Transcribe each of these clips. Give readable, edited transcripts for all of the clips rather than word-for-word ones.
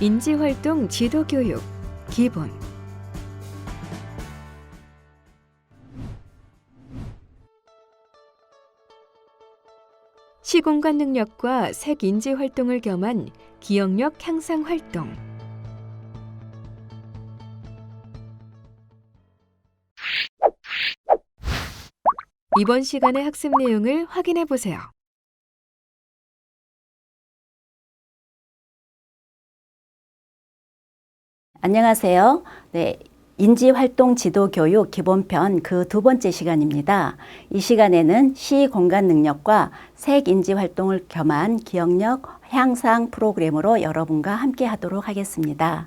인지활동 지도교육 기본. 시공간 능력과 색 인지 활동을 겸한 기억력 향상 활동. 이번 시간의 학습 내용을 확인해 보세요. 안녕하세요. 네, 인지활동 지도교육 기본편 그 두 번째 시간입니다. 이 시간에는 시공간 능력과 색 인지 활동을 겸한 기억력 향상 프로그램으로 여러분과 함께 하도록 하겠습니다.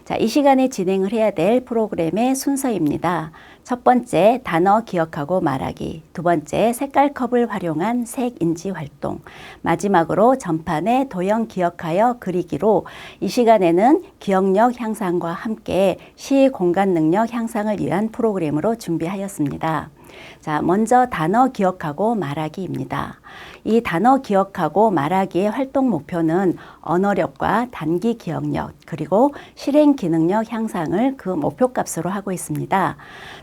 자, 이 시간에 진행을 해야 될 프로그램의 순서입니다. 첫 번째, 단어 기억하고 말하기. 두 번째, 색깔컵을 활용한 색 인지 활동. 마지막으로 전판에 도형 기억하여 그리기로 이 시간에는 기억력 향상과 함께 시 공간 능력 향상을 위한 프로그램으로 준비하였습니다. 자, 먼저 단어 기억하고 말하기입니다. 이 단어 기억하고 말하기의 활동 목표는 언어력과 단기 기억력 그리고 실행 기능력 향상을 그 목표값으로 하고 있습니다.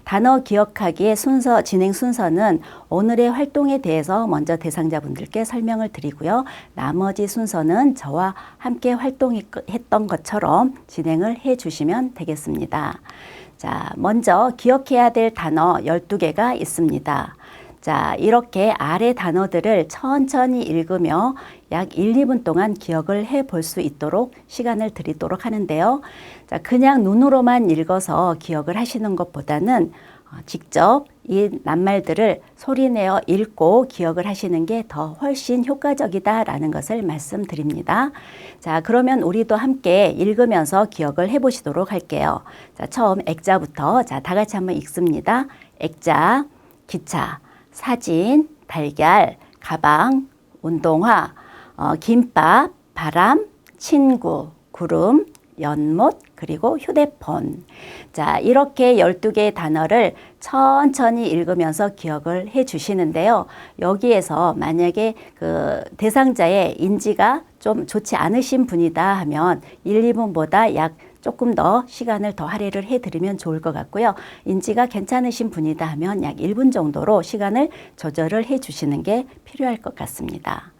단어 기억하기의 진행 순서는 오늘의 활동에 대해서 먼저 대상자분들께 설명을 드리고요. 나머지 순서는 저와 함께 활동했던 것처럼 진행을 해 주시면 되겠습니다. 자, 먼저 기억해야 될 단어 12개가 있습니다. 자, 이렇게 아래 단어들을 천천히 읽으며 약 1, 2분 동안 기억을 해 볼 수 있도록 시간을 드리도록 하는데요. 자, 그냥 눈으로만 읽어서 기억을 하시는 것보다는 직접 이 낱말들을 소리내어 읽고 기억을 하시는 게 더 훨씬 효과적이다라는 것을 말씀드립니다. 자, 그러면 우리도 함께 읽으면서 기억을 해보시도록 할게요. 자, 처음 액자부터 자, 다 같이 한번 읽습니다. 액자, 기차, 사진, 달걀, 가방, 운동화, 김밥, 바람, 친구, 구름, 연못, 그리고 휴대폰. 자, 이렇게 12개의 단어를 천천히 읽으면서 기억을 해 주시는데요. 여기에서 만약에 그 대상자의 인지가 좀 좋지 않으신 분이다 하면 1, 2분보다 약 조금 더 시간을 더 할애를 해드리면 좋을 것 같고요. 인지가 괜찮으신 분이다 하면 약 1분 정도로 시간을 조절을 해 주시는 게 필요할 것 같습니다.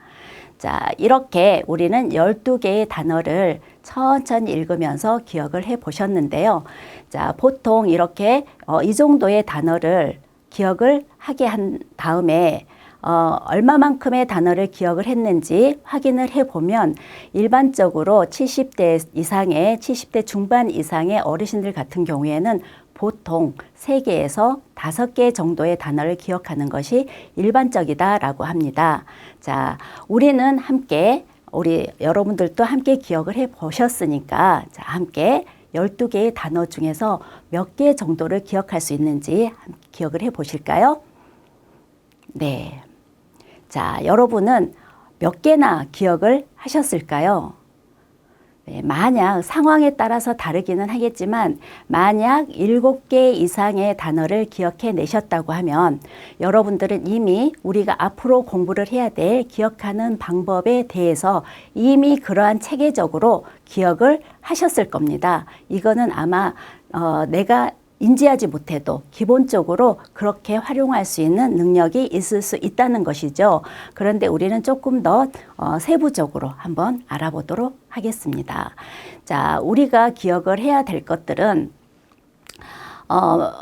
자, 이렇게 우리는 12개의 단어를 천천히 읽으면서 기억을 해 보셨는데요. 자, 보통 이렇게 이 정도의 단어를 기억을 하게 한 다음에 얼마만큼의 단어를 기억을 했는지 확인을 해보면 일반적으로 70대 중반 이상의 어르신들 같은 경우에는 보통 3개에서 5개 정도의 단어를 기억하는 것이 일반적이다라고 합니다. 자, 우리는 함께 우리 여러분들도 함께 기억을 해 보셨으니까 자, 함께 12개의 단어 중에서 몇 개 정도를 기억할 수 있는지 기억을 해 보실까요? 네. 자, 여러분은 몇 개나 기억을 하셨을까요? 네, 만약 상황에 따라서 다르기는 하겠지만 만약 7개 이상의 단어를 기억해 내셨다고 하면 여러분들은 이미 우리가 앞으로 공부를 해야 될 기억하는 방법에 대해서 이미 그러한 체계적으로 기억을 하셨을 겁니다. 이거는 아마 내가 인지하지 못해도 기본적으로 그렇게 활용할 수 있는 능력이 있을 수 있다는 것이죠. 그런데 우리는 조금 더 세부적으로 한번 알아보도록 하겠습니다. 자, 우리가 기억을 해야 될 것들은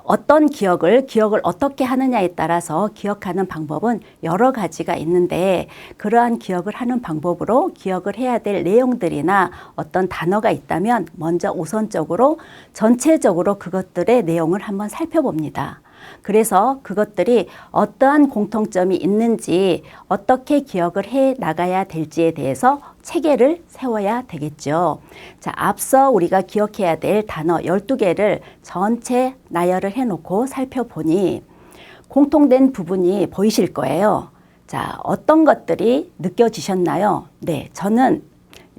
어떤 기억을 어떻게 하느냐에 따라서 기억하는 방법은 여러 가지가 있는데 그러한 기억을 하는 방법으로 기억을 해야 될 내용들이나 어떤 단어가 있다면 먼저 우선적으로 전체적으로 그것들의 내용을 한번 살펴봅니다. 그래서 그것들이 어떠한 공통점이 있는지 어떻게 기억을 해 나가야 될지에 대해서 체계를 세워야 되겠죠. 자, 앞서 우리가 기억해야 될 단어 12개를 전체 나열을 해놓고 살펴보니 공통된 부분이 보이실 거예요. 자, 어떤 것들이 느껴지셨나요? 네, 저는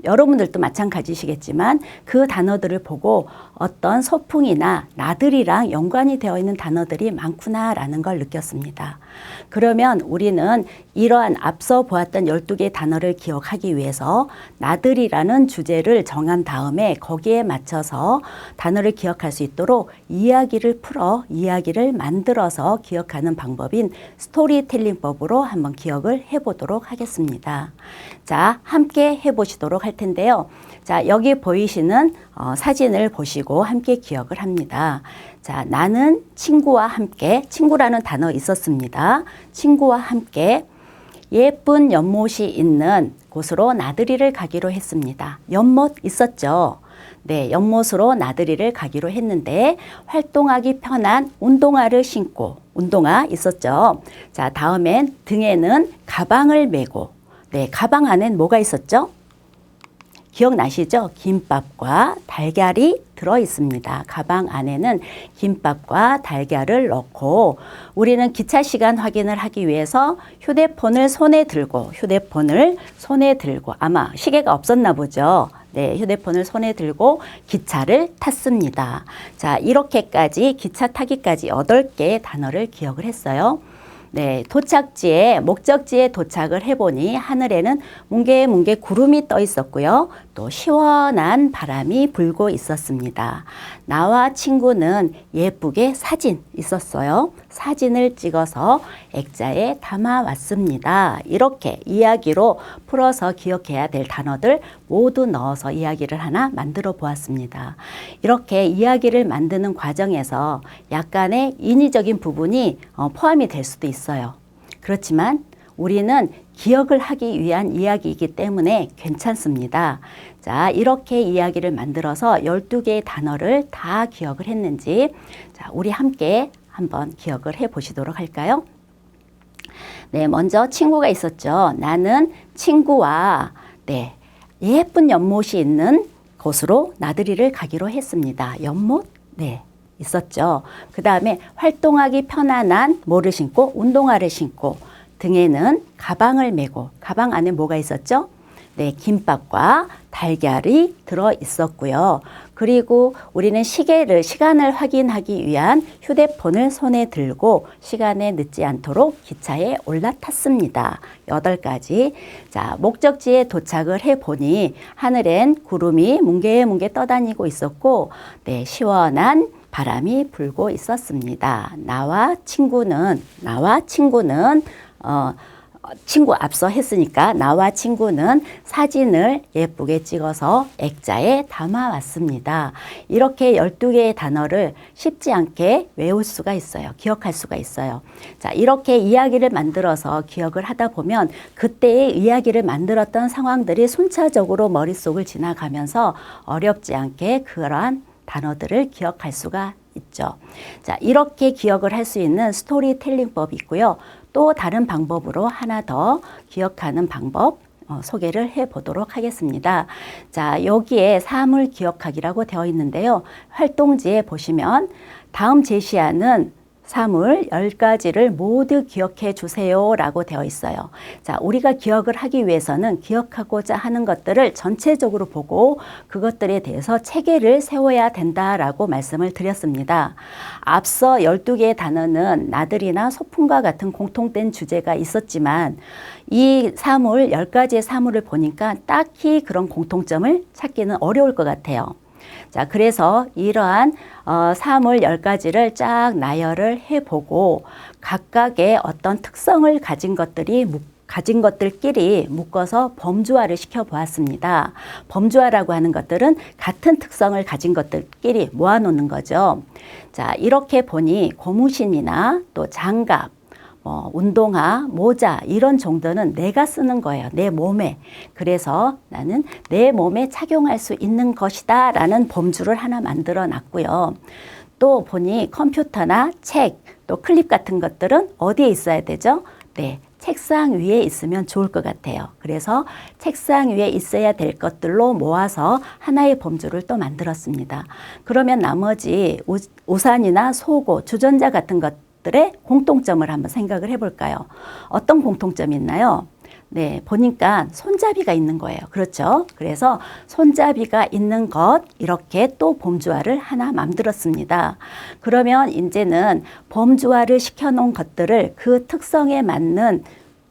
여러분들도 마찬가지시겠지만 그 단어들을 보고 어떤 소풍이나 나들이랑 연관이 되어 있는 단어들이 많구나라는 걸 느꼈습니다. 그러면 우리는 이러한 앞서 보았던 12개의 단어를 기억하기 위해서 나들이라는 주제를 정한 다음에 거기에 맞춰서 단어를 기억할 수 있도록 이야기를 풀어 이야기를 만들어서 기억하는 방법인 스토리텔링법으로 한번 기억을 해보도록 하겠습니다. 자, 함께 해보시도록 할 텐데요. 자, 여기 보이시는 사진을 보시고 함께 기억을 합니다. 자, 나는 친구와 함께, 친구라는 단어 있었습니다. 친구와 함께 예쁜 연못이 있는 곳으로 나들이를 가기로 했습니다. 연못 있었죠? 네, 연못으로 나들이를 가기로 했는데 활동하기 편한 운동화를 신고, 운동화 있었죠? 자, 다음엔 등에는 가방을 메고, 네, 가방 안엔 뭐가 있었죠? 기억나시죠? 김밥과 달걀이 들어 있습니다. 가방 안에는 김밥과 달걀을 넣고 우리는 기차 시간 확인을 하기 위해서 휴대폰을 손에 들고 아마 시계가 없었나 보죠. 네, 휴대폰을 손에 들고 기차를 탔습니다. 자, 이렇게까지 기차 타기까지 8개의 단어를 기억을 했어요. 네, 도착지에, 목적지에 도착을 해보니 하늘에는 뭉게뭉게 구름이 떠 있었고요. 또 시원한 바람이 불고 있었습니다. 나와 친구는 예쁘게 사진 있었어요. 사진을 찍어서 액자에 담아 왔습니다. 이렇게 이야기로 풀어서 기억해야 될 단어들 모두 넣어서 이야기를 하나 만들어 보았습니다. 이렇게 이야기를 만드는 과정에서 약간의 인위적인 부분이 포함이 될 수도 있어요. 그렇지만 우리는 기억을 하기 위한 이야기이기 때문에 괜찮습니다. 자, 이렇게 이야기를 만들어서 12개의 단어를 다 기억을 했는지 자, 우리 함께 한번 기억을 해 보시도록 할까요? 네, 먼저 친구가 있었죠. 나는 친구와 네, 예쁜 연못이 있는 곳으로 나들이를 가기로 했습니다. 연못? 네, 있었죠. 그 다음에 활동하기 편안한 뭐를 신고? 운동화를 신고 등에는 가방을 메고 가방 안에 뭐가 있었죠? 네, 김밥과 달걀이 들어 있었고요. 그리고 우리는 시간을 확인하기 위한 휴대폰을 손에 들고 시간에 늦지 않도록 기차에 올라탔습니다. 8가지. 자, 목적지에 도착을 해보니 하늘엔 구름이 뭉게뭉게 떠다니고 있었고, 네, 시원한 바람이 불고 있었습니다. 나와 친구는 친구 앞서 했으니까 나와 친구는 사진을 예쁘게 찍어서 액자에 담아 왔습니다. 이렇게 12개의 단어를 쉽지 않게 외울 수가 있어요. 기억할 수가 있어요. 자, 이렇게 이야기를 만들어서 기억을 하다 보면 그때의 이야기를 만들었던 상황들이 순차적으로 머릿속을 지나가면서 어렵지 않게 그러한 단어들을 기억할 수가 있죠. 자, 이렇게 기억을 할 수 있는 스토리텔링법이 있고요. 또 다른 방법으로 하나 더 기억하는 방법 소개를 해 보도록 하겠습니다. 자, 여기에 사물 기억하기라고 되어 있는데요. 활동지에 보시면 다음 제시하는 사물 10가지를 모두 기억해 주세요 라고 되어 있어요. 자, 우리가 기억을 하기 위해서는 기억하고자 하는 것들을 전체적으로 보고 그것들에 대해서 체계를 세워야 된다라고 말씀을 드렸습니다. 앞서 12개의 단어는 나들이나 소풍과 같은 공통된 주제가 있었지만 이 사물 10가지의 사물을 보니까 딱히 그런 공통점을 찾기는 어려울 것 같아요. 자, 그래서 이러한 사물 10가지를 쫙 나열을 해보고 각각의 어떤 특성을 가진 것들끼리 묶어서 범주화를 시켜보았습니다. 범주화라고 하는 것들은 같은 특성을 가진 것들끼리 모아놓는 거죠. 자, 이렇게 보니 고무신이나 또 장갑, 운동화, 모자 이런 정도는 내가 쓰는 거예요. 내 몸에. 그래서 나는 내 몸에 착용할 수 있는 것이다 라는 범주를 하나 만들어 놨고요. 또 보니 컴퓨터나 책, 또 클립 같은 것들은 어디에 있어야 되죠? 네, 책상 위에 있으면 좋을 것 같아요. 그래서 책상 위에 있어야 될 것들로 모아서 하나의 범주를 또 만들었습니다. 그러면 나머지 우산이나 속옷, 주전자 같은 것들의 공통점을 한번 생각을 해볼까요? 어떤 공통점이 있나요? 네, 보니까 손잡이가 있는 거예요. 그렇죠? 그래서 손잡이가 있는 것, 이렇게 또 범주화를 하나 만들었습니다. 그러면 이제는 범주화를 시켜놓은 것들을 그 특성에 맞는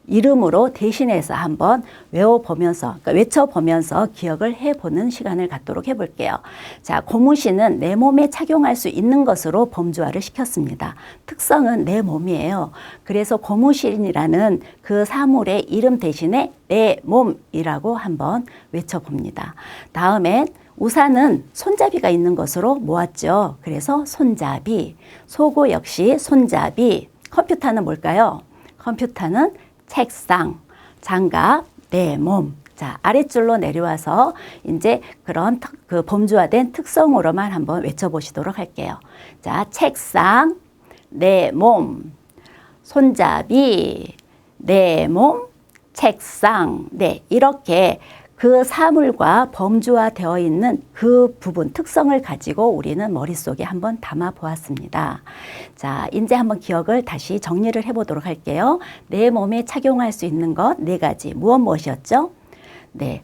이름으로 대신해서 한번 외워보면서, 그러니까 외쳐보면서 기억을 해보는 시간을 갖도록 해볼게요. 자, 고무신은 내 몸에 착용할 수 있는 것으로 범주화를 시켰습니다. 특성은 내 몸이에요. 그래서 고무신이라는 그 사물의 이름 대신에 내 몸이라고 한번 외쳐봅니다. 다음엔 우산은 손잡이가 있는 것으로 모았죠. 그래서 손잡이, 속옷 역시 손잡이, 컴퓨터는 뭘까요? 컴퓨터는 책상, 장갑, 내 몸. 자, 아랫줄로 내려와서 이제 그런 그 범주화된 특성으로만 한번 외쳐보시도록 할게요. 자, 책상, 내 몸, 손잡이, 내 몸, 책상. 네, 이렇게 그 사물과 범주화되어 있는 그 부분, 특성을 가지고 우리는 머릿속에 한번 담아 보았습니다. 자, 이제 한번 기억을 다시 정리를 해보도록 할게요. 내 몸에 착용할 수 있는 것 네 가지. 무엇이었죠? 네,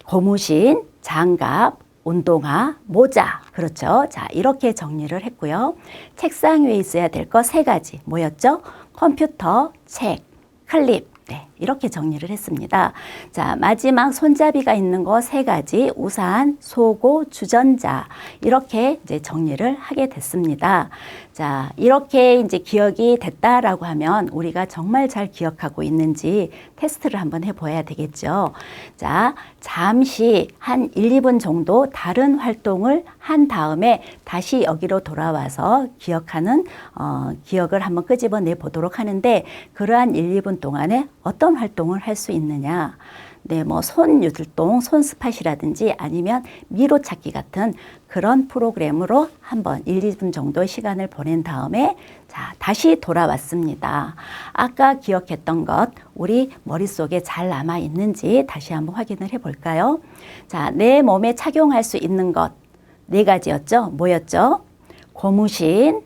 고무신, 장갑, 운동화, 모자. 그렇죠. 자, 이렇게 정리를 했고요. 책상 위에 있어야 될 것 세 가지. 뭐였죠? 컴퓨터, 책, 클립. 네, 이렇게 정리를 했습니다. 자, 마지막 손잡이가 있는 거 세 가지, 우산, 속옷, 주전자, 이렇게 이제 정리를 하게 됐습니다. 자, 이렇게 이제 기억이 됐다라고 하면 우리가 정말 잘 기억하고 있는지 테스트를 한번 해봐야 되겠죠. 자, 잠시 한 1, 2분 정도 다른 활동을 한 다음에 다시 여기로 돌아와서 기억하는, 기억을 한번 끄집어내 보도록 하는데, 그러한 1, 2분 동안에 어떤 활동을 할 수 있느냐. 네, 뭐 손유들동, 손스팟이라든지 아니면 미로찾기 같은 그런 프로그램으로 한번 1, 2분 정도 시간을 보낸 다음에 자, 다시 돌아왔습니다. 아까 기억했던 것 우리 머릿속에 잘 남아 있는지 다시 한번 확인을 해 볼까요? 자, 내 몸에 착용할 수 있는 것 네 가지였죠. 뭐였죠? 고무신,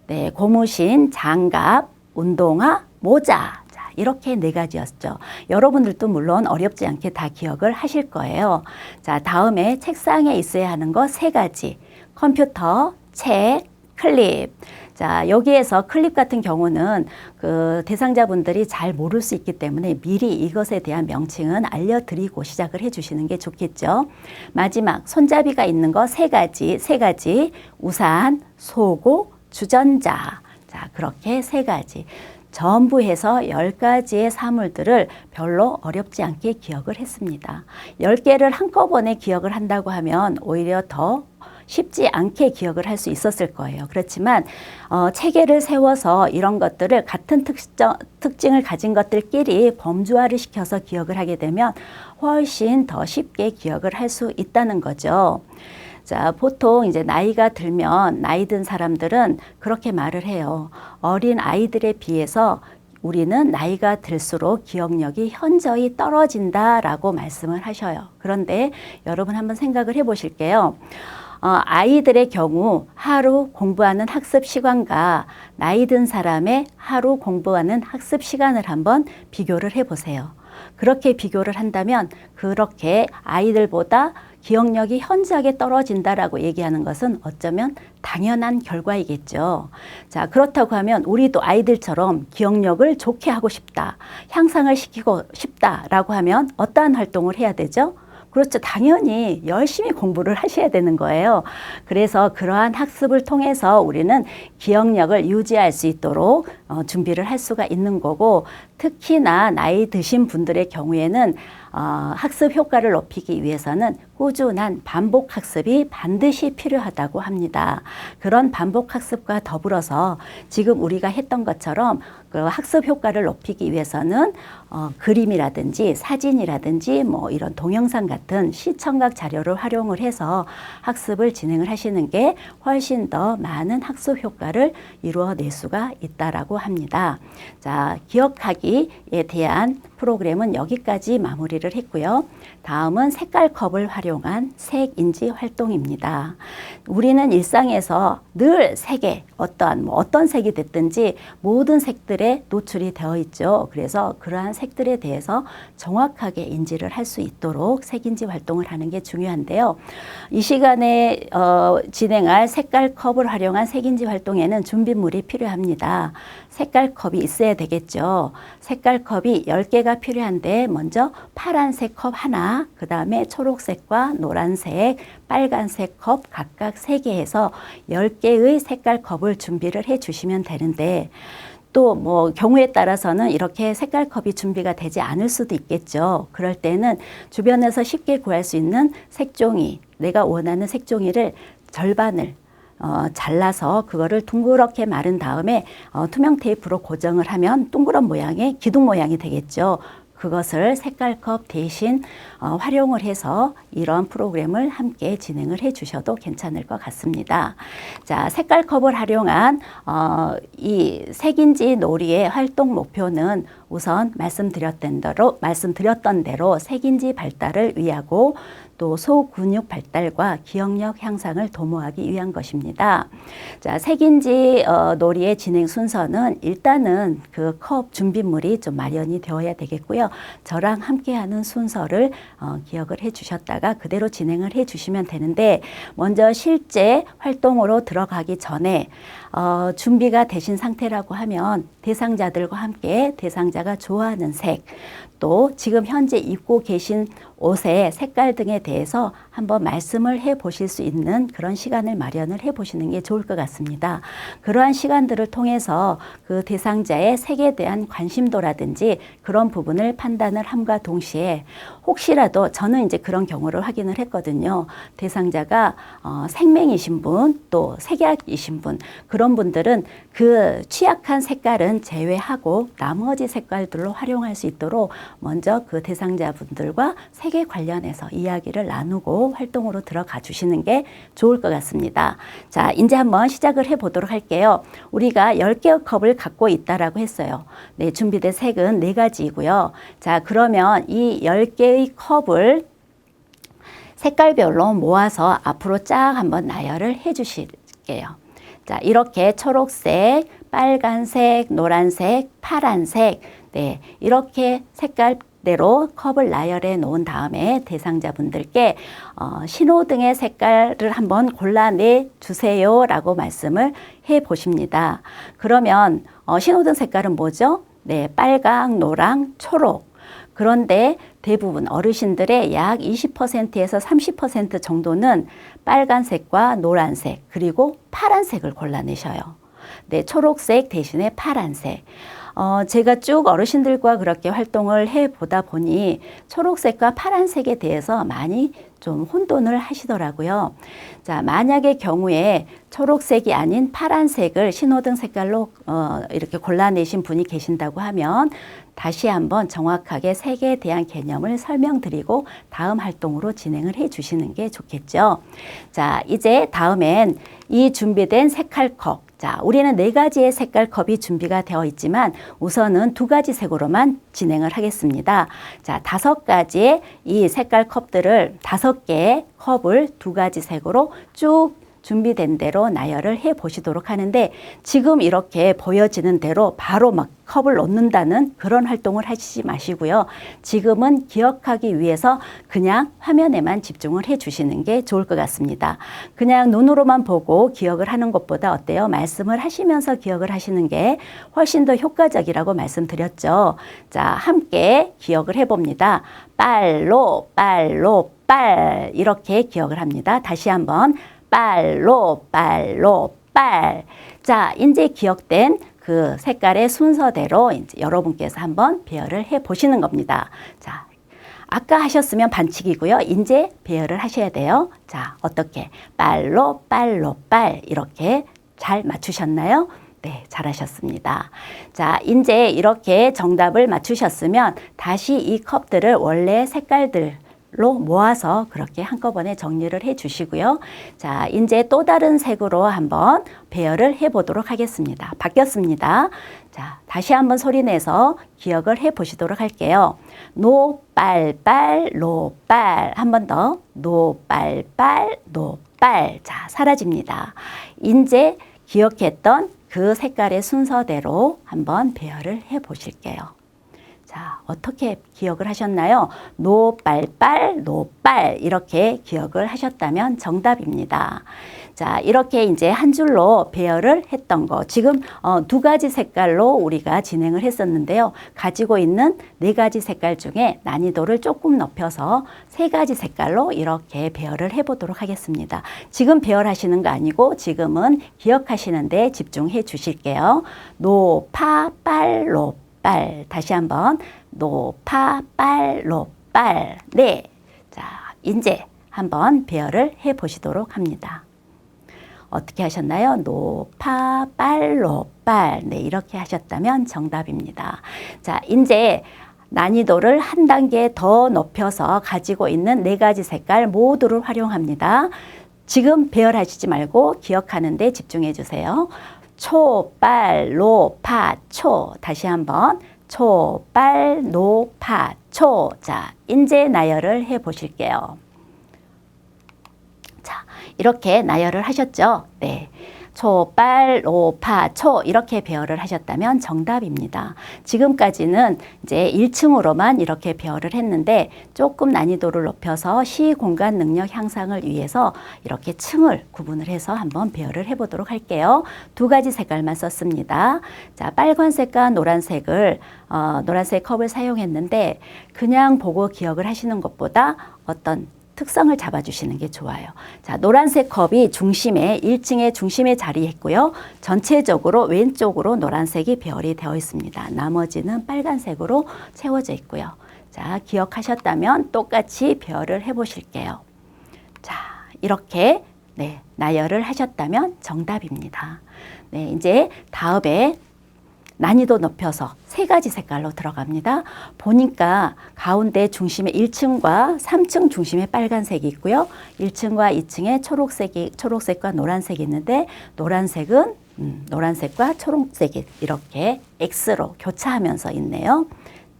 네, 고무신, 장갑, 운동화, 모자. 이렇게 네 가지였죠. 여러분들도 물론 어렵지 않게 다 기억을 하실 거예요. 자, 다음에 책상에 있어야 하는 거 세 가지. 컴퓨터, 책, 클립. 자, 여기에서 클립 같은 경우는 그 대상자분들이 잘 모를 수 있기 때문에 미리 이것에 대한 명칭은 알려드리고 시작을 해주시는 게 좋겠죠. 마지막, 손잡이가 있는 거 세 가지. 우산, 속옷, 주전자. 자, 그렇게 세 가지. 전부 해서 10가지의 사물들을 별로 어렵지 않게 기억을 했습니다. 10개를 한꺼번에 기억을 한다고 하면 오히려 더 쉽지 않게 기억을 할 수 있었을 거예요. 그렇지만 체계를 세워서 이런 것들을 같은 특징을 가진 것들끼리 범주화를 시켜서 기억을 하게 되면 훨씬 더 쉽게 기억을 할 수 있다는 거죠. 자, 보통 이제 나이가 들면 나이 든 사람들은 그렇게 말을 해요. 어린 아이들에 비해서 우리는 나이가 들수록 기억력이 현저히 떨어진다라고 말씀을 하셔요. 그런데 여러분 한번 생각을 해 보실게요. 아이들의 경우 하루 공부하는 학습 시간과 나이 든 사람의 하루 공부하는 학습 시간을 한번 비교를 해 보세요. 그렇게 비교를 한다면 그렇게 아이들보다 기억력이 현저하게 떨어진다라고 얘기하는 것은 어쩌면 당연한 결과이겠죠. 자, 그렇다고 하면 우리도 아이들처럼 기억력을 좋게 하고 싶다, 향상을 시키고 싶다라고 하면 어떠한 활동을 해야 되죠? 그렇죠. 당연히 열심히 공부를 하셔야 되는 거예요. 그래서 그러한 학습을 통해서 우리는 기억력을 유지할 수 있도록 준비를 할 수가 있는 거고, 특히나 나이 드신 분들의 경우에는 학습 효과를 높이기 위해서는 꾸준한 반복 학습이 반드시 필요하다고 합니다. 그런 반복 학습과 더불어서 지금 우리가 했던 것처럼 그 학습 효과를 높이기 위해서는 그림이라든지 사진이라든지 뭐 이런 동영상 같은 시청각 자료를 활용을 해서 학습을 진행을 하시는 게 훨씬 더 많은 학습 효과를 이루어낼 수가 있다라고 합니다. 자, 기억하기에 대한 프로그램은 여기까지 마무리를 했고요. 다음은 색깔컵을 활용한 색인지 활동입니다. 우리는 일상에서 늘 색에 어떤 색이 됐든지 모든 색들에 노출이 되어 있죠. 그래서 그러한 색들에 대해서 정확하게 인지를 할 수 있도록 색인지 활동을 하는 게 중요한데요. 이 시간에 진행할 색깔 컵을 활용한 색인지 활동에는 준비물이 필요합니다. 색깔 컵이 있어야 되겠죠. 색깔 컵이 10개가 필요한데 먼저 파란색 컵 하나, 그 다음에 초록색과 노란색, 빨간색 컵 각각 3개 해서 10개의 색깔 컵을 준비를 해 주시면 되는데, 또 뭐 경우에 따라서는 이렇게 색깔 컵이 준비가 되지 않을 수도 있겠죠. 그럴 때는 주변에서 쉽게 구할 수 있는 색종이, 내가 원하는 색종이를 절반을 잘라서 그거를 둥그렇게 마른 다음에 투명 테이프로 고정을 하면 둥그런 모양의 기둥 모양이 되겠죠. 그것을 색깔컵 대신 활용을 해서 이런 프로그램을 함께 진행을 해 주셔도 괜찮을 것 같습니다. 자, 색깔컵을 활용한 이 색인지 놀이의 활동 목표는 우선 말씀드렸던 대로 색인지 발달을 위하고 또 소근육 발달과 기억력 향상을 도모하기 위한 것입니다. 자, 색인지 놀이의 진행 순서는 일단은 그 컵 준비물이 좀 마련이 되어야 되겠고요. 저랑 함께하는 순서를 기억을 해 주셨다가 그대로 진행을 해 주시면 되는데, 먼저 실제 활동으로 들어가기 전에 준비가 되신 상태라고 하면 대상자들과 함께 대상자가 좋아하는 색, 또 지금 현재 입고 계신 옷의 색깔 등에 대해서 한번 말씀을 해 보실 수 있는 그런 시간을 마련을 해 보시는 게 좋을 것 같습니다. 그러한 시간들을 통해서 그 대상자의 색에 대한 관심도라든지 그런 부분을 판단을 함과 동시에, 혹시라도 저는 이제 그런 경우를 확인을 했거든요. 대상자가 생맹이신 분, 또 색약이신 분, 그런 분들은 그 취약한 색깔은 제외하고 나머지 색깔들로 활용할 수 있도록 먼저 그 대상자분들과 색에 관련해서 이야기를 나누고 활동으로 들어가 주시는 게 좋을 것 같습니다. 자, 이제 한번 시작을 해 보도록 할게요. 우리가 10개의 컵을 갖고 있다라고 했어요. 네, 준비된 색은 4가지이고요. 자, 그러면 이 10개의 컵을 색깔별로 모아서 앞으로 쫙 한번 나열을 해 주실게요. 자, 이렇게 초록색, 빨간색, 노란색, 파란색, 네, 이렇게 색깔대로 컵을 나열해 놓은 다음에 대상자분들께 신호등의 색깔을 한번 골라내 주세요 라고 말씀을 해 보십니다. 그러면 신호등 색깔은 뭐죠? 네, 빨강, 노랑, 초록. 그런데 대부분 어르신들의 약 20%에서 30% 정도는 빨간색과 노란색, 그리고 파란색을 골라내셔요. 네, 초록색 대신에 파란색. 제가 쭉 어르신들과 그렇게 활동을 해보다 보니 초록색과 파란색에 대해서 많이 좀 혼돈을 하시더라고요. 자, 만약의 경우에 초록색이 아닌 파란색을 신호등 색깔로 이렇게 골라내신 분이 계신다고 하면 다시 한번 정확하게 색에 대한 개념을 설명드리고 다음 활동으로 진행을 해 주시는 게 좋겠죠. 자, 이제 다음엔 이 준비된 색깔컵. 자, 우리는 4가지의 색깔 컵이 준비가 되어 있지만 우선은 2가지 색으로만 진행을 하겠습니다. 자, 5가지의 이 색깔 컵들을 5개의 컵을 2가지 색으로 쭉 준비된 대로 나열을 해 보시도록 하는데, 지금 이렇게 보여지는 대로 바로 막 컵을 놓는다는 그런 활동을 하시지 마시고요. 지금은 기억하기 위해서 그냥 화면에만 집중을 해 주시는 게 좋을 것 같습니다. 그냥 눈으로만 보고 기억을 하는 것보다 어때요? 말씀을 하시면서 기억을 하시는 게 훨씬 더 효과적이라고 말씀드렸죠. 자, 함께 기억을 해봅니다. 빨로, 빨로, 빨. 이렇게 기억을 합니다. 다시 한번. 빨로, 빨로, 빨. 자, 이제 기억된 그 색깔의 순서대로 이제 여러분께서 한번 배열을 해 보시는 겁니다. 자, 아까 하셨으면 반칙이고요. 이제 배열을 하셔야 돼요. 자, 어떻게? 빨로, 빨로, 빨. 이렇게 잘 맞추셨나요? 네, 잘하셨습니다. 자, 이제 이렇게 정답을 맞추셨으면 다시 이 컵들을 원래 색깔들 로 모아서 그렇게 한꺼번에 정리를 해 주시고요. 자, 이제 또 다른 색으로 한번 배열을 해 보도록 하겠습니다. 바뀌었습니다. 자, 다시 한번 소리 내서 기억을 해 보시도록 할게요. 노빨빨, 노빨. 한 번 더. 노빨빨, 노빨. 자, 사라집니다. 이제 기억했던 그 색깔의 순서대로 한번 배열을 해 보실게요. 자, 어떻게 기억을 하셨나요? 노빨빨, 노빨 이렇게 기억을 하셨다면 정답입니다. 자, 이렇게 이제 한 줄로 배열을 했던 거. 지금 두 가지 색깔로 우리가 진행을 했었는데요. 가지고 있는 네 가지 색깔 중에 난이도를 조금 높여서 세 가지 색깔로 이렇게 배열을 해보도록 하겠습니다. 지금 배열하시는 거 아니고 지금은 기억하시는 데 집중해 주실게요. 노파빨, 노빨. 다시 한번 노파빨, 노빨. 네. 자, 이제 한번 배열을 해 보시도록 합니다. 어떻게 하셨나요? 노파빨, 노빨. 네, 이렇게 하셨다면 정답입니다. 자, 이제 난이도를 한 단계 더 높여서 가지고 있는 네 가지 색깔 모두를 활용합니다. 지금 배열하시지 말고 기억하는 데 집중해 주세요. 초, 빨, 노, 파, 초. 다시 한번 초, 빨, 노, 파, 초. 자, 이제 나열을 해 보실게요. 자, 이렇게 나열을 하셨죠? 네. 초, 빨, 노, 파, 초 이렇게 배열을 하셨다면 정답입니다. 지금까지는 이제 1층으로만 이렇게 배열을 했는데 조금 난이도를 높여서 시 공간 능력 향상을 위해서 이렇게 층을 구분을 해서 한번 배열을 해보도록 할게요. 두 가지 색깔만 썼습니다. 자, 빨간색과 노란색을 노란색 컵을 사용했는데 그냥 보고 기억을 하시는 것보다 어떤 특성을 잡아주시는 게 좋아요. 자, 노란색 컵이 중심에 1층에 중심에 자리했고요. 전체적으로 왼쪽으로 노란색이 배열이 되어 있습니다. 나머지는 빨간색으로 채워져 있고요. 자, 기억하셨다면 똑같이 배열을 해보실게요. 자, 이렇게 네, 나열을 하셨다면 정답입니다. 네, 이제 다음에 난이도 높여서 세 가지 색깔로 들어갑니다. 보니까 가운데 중심에 1층과 3층 중심에 빨간색이 있고요. 1층과 2층에 초록색과 노란색이 있는데 노란색은 노란색과 초록색이 이렇게 X로 교차하면서 있네요.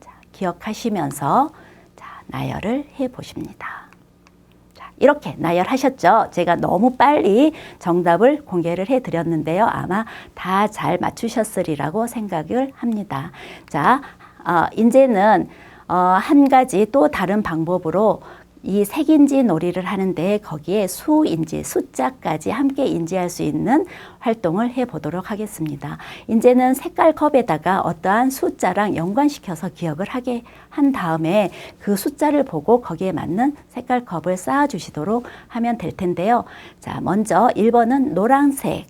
자, 기억하시면서 자, 나열을 해 보십니다. 이렇게 나열하셨죠? 제가 너무 빨리 정답을 공개를 해드렸는데요. 아마 다 잘 맞추셨으리라고 생각을 합니다. 자, 이제는 한 가지 또 다른 방법으로 이 색인지 놀이를 하는데 거기에 수인지, 숫자까지 함께 인지할 수 있는 활동을 해보도록 하겠습니다. 이제는 색깔 컵에다가 어떠한 숫자랑 연관시켜서 기억을 하게 한 다음에 그 숫자를 보고 거기에 맞는 색깔 컵을 쌓아주시도록 하면 될 텐데요. 자, 먼저 1번은 노란색,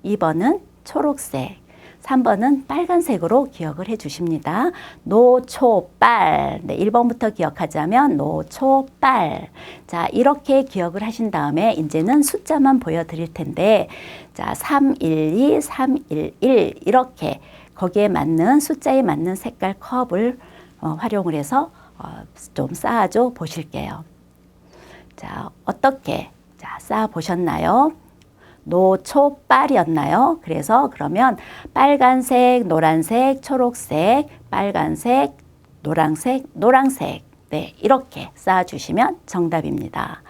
2번은 초록색, 3번은 빨간색으로 기억을 해 주십니다. 노초빨. 네, 1번부터 기억하자면 노초빨. 자, 이렇게 기억을 하신 다음에 이제는 숫자만 보여드릴 텐데 자, 312, 311 이렇게 거기에 맞는 숫자에 맞는 색깔 컵을 활용을 해서 좀 쌓아줘 보실게요. 자, 어떻게 쌓아 보셨나요? 노초빨이었나요? 그래서 그러면 빨간색, 노란색, 초록색, 빨간색, 노란색, 노란색. 네, 이렇게 쌓아주시면 정답입니다.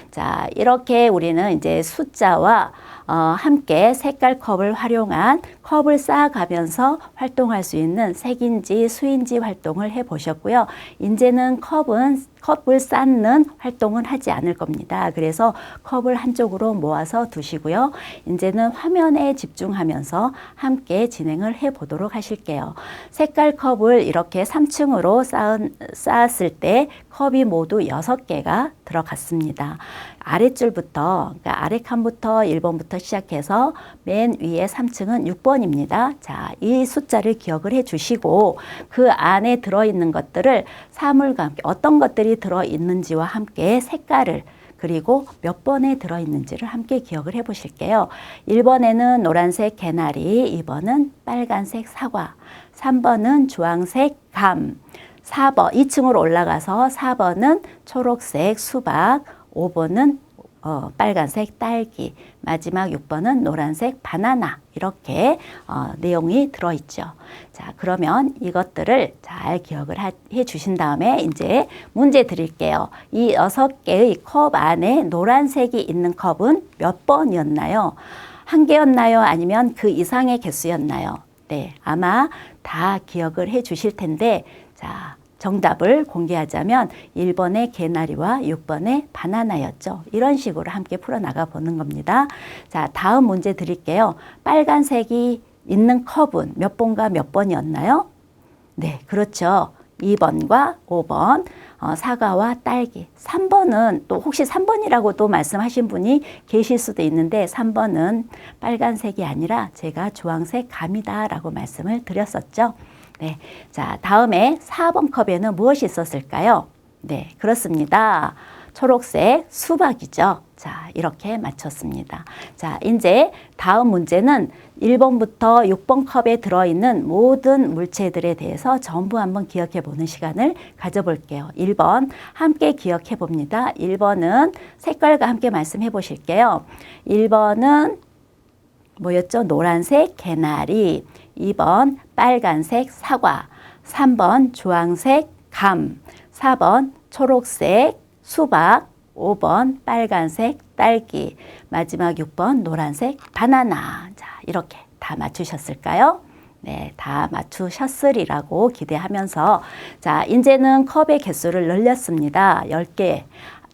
자, 이렇게 우리는 이제 숫자와 함께 색깔 컵을 활용한 컵을 쌓아가면서 활동할 수 있는 색인지 수인지 활동을 해보셨고요. 이제는 컵을 쌓는 활동은 하지 않을 겁니다. 그래서 컵을 한쪽으로 모아서 두시고요. 이제는 화면에 집중하면서 함께 진행을 해보도록 하실게요. 색깔 컵을 이렇게 3층으로 쌓았을 때 컵이 모두 6개가 들어갔습니다. 아랫줄부터, 그러니까 아래 칸부터 1번부터 시작해서 맨 위에 3층은 6번입니다. 자, 이 숫자를 기억을 해 주시고 그 안에 들어있는 것들을 사물과 함께 어떤 것들이 들어있는지와 함께 색깔을 그리고 몇 번에 들어있는지를 함께 기억을 해 보실게요. 1번에는 노란색 개나리, 2번은 빨간색 사과, 3번은 주황색 감, 4번 2층으로 올라가서 4번은 초록색 수박, 5번은 빨간색 딸기, 마지막 6번은 노란색 바나나 이렇게 내용이 들어있죠. 자, 그러면 이것들을 잘 기억을 해 주신 다음에 이제 문제 드릴게요. 이 6개의 컵 안에 노란색이 있는 컵은 몇 번이었나요? 한 개였나요? 아니면 그 이상의 개수였나요? 네, 아마 다 기억을 해 주실 텐데 자, 정답을 공개하자면 1번의 개나리와 6번의 바나나였죠. 이런 식으로 함께 풀어나가 보는 겁니다. 자, 다음 문제 드릴게요. 빨간색이 있는 컵은 몇 번과 몇 번이었나요? 네, 그렇죠. 2번과 5번, 사과와 딸기. 3번은 또 혹시 3번이라고 또 말씀하신 분이 계실 수도 있는데 3번은 빨간색이 아니라 제가 주황색 감이다라고 말씀을 드렸었죠. 네, 자, 다음에 4번 컵에는 무엇이 있었을까요? 네, 그렇습니다. 초록색 수박이죠. 자, 이렇게 맞췄습니다. 자, 이제 다음 문제는 1번부터 6번 컵에 들어있는 모든 물체들에 대해서 전부 한번 기억해 보는 시간을 가져볼게요. 1번 함께 기억해 봅니다. 1번은 색깔과 함께 말씀해 보실게요. 1번은 뭐였죠? 노란색 개나리, 2번 빨간색 사과, 3번 주황색 감, 4번 초록색 수박, 5번 빨간색 딸기, 마지막 6번 노란색 바나나. 자, 이렇게 다 맞추셨을까요? 네, 다 맞추셨으리라고 기대하면서 자, 이제는 컵의 개수를 늘렸습니다. 10개.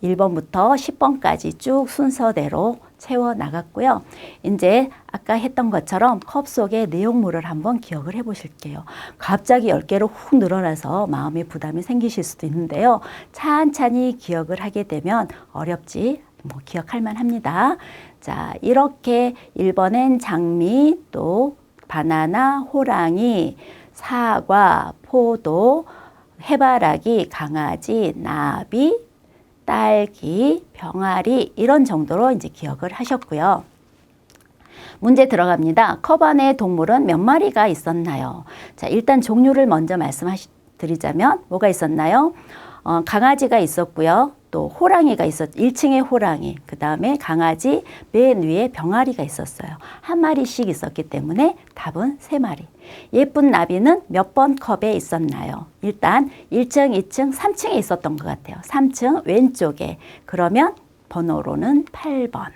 1번부터 10번까지 쭉 순서대로 채워 나갔고요. 이제 아까 했던 것처럼 컵 속의 내용물을 한번 기억을 해 보실게요. 갑자기 10개로 훅 늘어나서 마음의 부담이 생기실 수도 있는데요. 찬찬히 기억을 하게 되면 어렵지 기억할 만합니다. 자, 이렇게 1번엔 장미, 또 바나나, 호랑이, 사과, 포도, 해바라기, 강아지, 나비, 딸기, 병아리 이런 정도로 이제 기억을 하셨고요. 문제 들어갑니다. 컵 안에 동물은 몇 마리가 있었나요? 자, 일단 종류를 먼저 말씀드리자면 뭐가 있었나요? 강아지가 있었고요. 또 호랑이가 1층에 호랑이, 그 다음에 강아지 맨 위에 병아리가 있었어요. 한 마리씩 있었기 때문에 답은 3마리. 예쁜 나비는 몇 번 컵에 있었나요? 일단 1층, 2층, 3층에 있었던 것 같아요. 3층 왼쪽에. 그러면 번호로는 8번.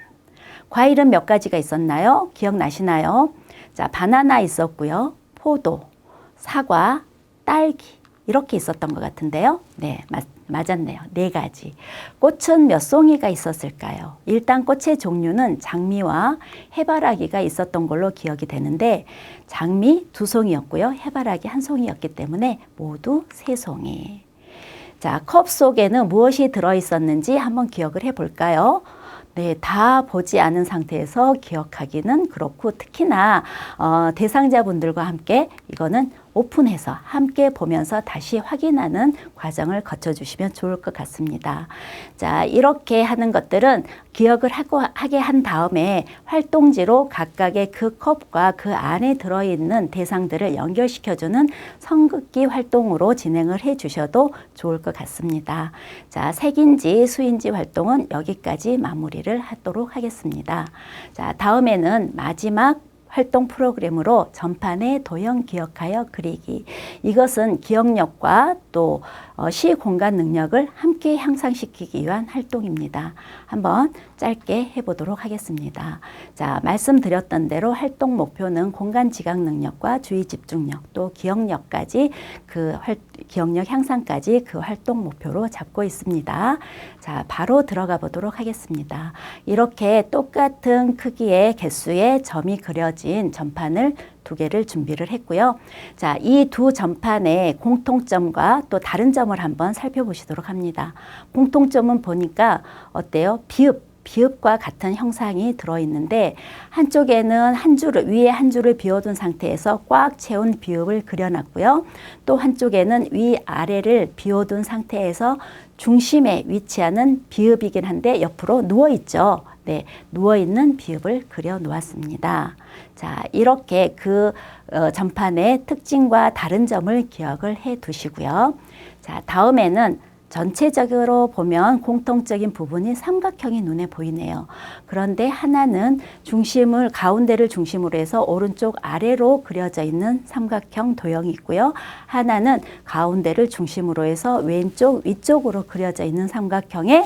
과일은 몇 가지가 있었나요? 기억나시나요? 자, 바나나 있었고요. 포도, 사과, 딸기 이렇게 있었던 것 같은데요. 네, 맞았네요. 4가지. 꽃은 몇 송이가 있었을까요? 일단 꽃의 종류는 장미와 해바라기가 있었던 걸로 기억이 되는데 장미 2송이였고요. 해바라기 1송이였기 때문에 모두 3송이. 자, 컵 속에는 무엇이 들어있었는지 한번 기억을 해볼까요? 네, 다 보지 않은 상태에서 기억하기는 그렇고 특히나 대상자분들과 함께 이거는 오픈해서 함께 보면서 다시 확인하는 과정을 거쳐주시면 좋을 것 같습니다. 자, 이렇게 하는 것들은 기억을 하게 한 다음에 활동지로 각각의 그 컵과 그 안에 들어있는 대상들을 연결시켜주는 성극기 활동으로 진행을 해주셔도 좋을 것 같습니다. 자, 색인지 수인지 활동은 여기까지 마무리를 하도록 하겠습니다. 자, 다음에는 마지막 활동 프로그램으로 전판의 도형 기억하여 그리기. 이것은 기억력과 또 시공간 능력을 함께 향상시키기 위한 활동입니다. 한번 짧게 해보도록 하겠습니다. 자, 말씀드렸던 대로 활동 목표는 공간 지각 능력과 주의 집중력 또 기억력까지 기억력 향상까지 그 활동 목표로 잡고 있습니다. 자, 바로 들어가 보도록 하겠습니다. 이렇게 똑같은 크기의 개수의 점이 그려진 전판을 2개를 준비를 했고요. 자, 이 두 전판의 공통점과 또 다른 점을 한번 살펴보시도록 합니다. 공통점은 보니까 어때요? 비읍과 같은 형상이 들어있는데 한쪽에는 위에 한 줄을 비워둔 상태에서 꽉 채운 비읍을 그려놨고요. 또 한쪽에는 위아래를 비워둔 상태에서 중심에 위치하는 비읍이긴 한데 옆으로 누워있죠. 네, 누워있는 비읍을 그려 놓았습니다. 자, 이렇게 그 전판의 특징과 다른 점을 기억을 해 두시고요. 자, 다음에는 전체적으로 보면 공통적인 부분이 삼각형이 눈에 보이네요. 그런데 하나는 가운데를 중심으로 해서 오른쪽 아래로 그려져 있는 삼각형 도형이 있고요. 하나는 가운데를 중심으로 해서 왼쪽 위쪽으로 그려져 있는 삼각형에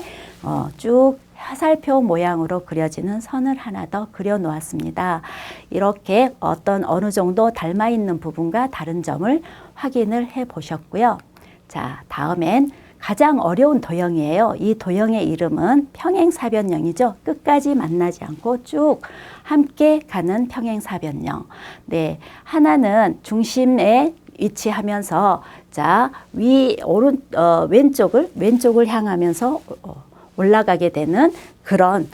쭉 화살표 모양으로 그려지는 선을 하나 더 그려 놓았습니다. 이렇게 어느 정도 닮아 있는 부분과 다른 점을 확인을 해 보셨고요. 자, 다음엔 가장 어려운 도형이에요. 이 도형의 이름은 평행사변형이죠. 끝까지 만나지 않고 쭉 함께 가는 평행사변형. 네, 하나는 중심에 위치하면서 자, 왼쪽을 향하면서 올라가게 되는 그런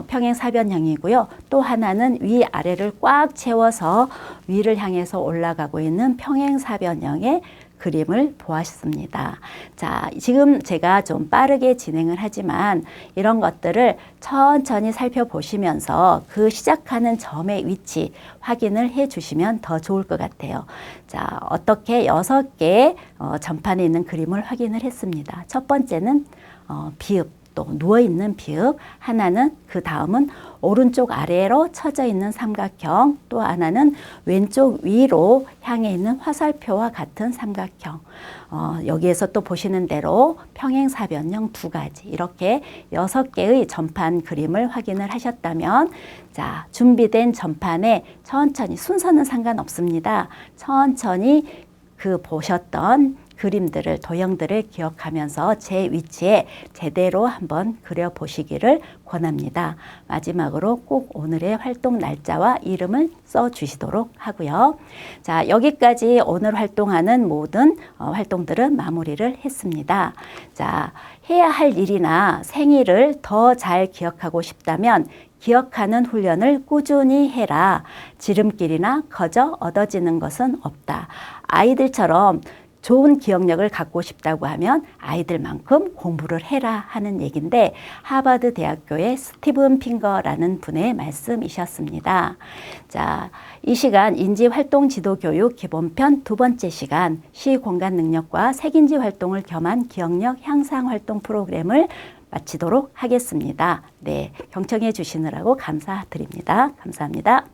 평행사변형이고요. 또 하나는 위아래를 꽉 채워서 위를 향해서 올라가고 있는 평행사변형의 그림을 보았습니다. 자, 지금 제가 좀 빠르게 진행을 하지만 이런 것들을 천천히 살펴보시면서 그 시작하는 점의 위치 확인을 해 주시면 더 좋을 것 같아요. 자, 어떻게 6개의 전판에 있는 그림을 확인을 했습니다. 첫 번째는 비읍, 또 누워있는 비읍, 하나는 그 다음은 오른쪽 아래로 쳐져 있는 삼각형, 또 하나는 왼쪽 위로 향해 있는 화살표와 같은 삼각형. 여기에서 또 보시는 대로 평행사변형 2가지, 이렇게 6개의 전판 그림을 확인을 하셨다면, 자, 준비된 전판에 천천히, 순서는 상관없습니다. 천천히 그 보셨던 그림들을, 도형들을 기억하면서 제 위치에 제대로 한번 그려보시기를 권합니다. 마지막으로 꼭 오늘의 활동 날짜와 이름을 써주시도록 하고요. 자, 여기까지 오늘 활동하는 모든 활동들은 마무리를 했습니다. 자, 해야 할 일이나 생일을 더 잘 기억하고 싶다면 기억하는 훈련을 꾸준히 해라. 지름길이나 거저 얻어지는 것은 없다. 아이들처럼 좋은 기억력을 갖고 싶다고 하면 아이들만큼 공부를 해라 하는 얘기인데, 하버드 대학교의 스티븐 핑거라는 분의 말씀이셨습니다. 자, 이 시간 인지활동지도교육 기본편 2번째 시간 시공간 능력과 색인지 활동을 겸한 기억력 향상 활동 프로그램을 마치도록 하겠습니다. 네, 경청해 주시느라고 감사드립니다. 감사합니다.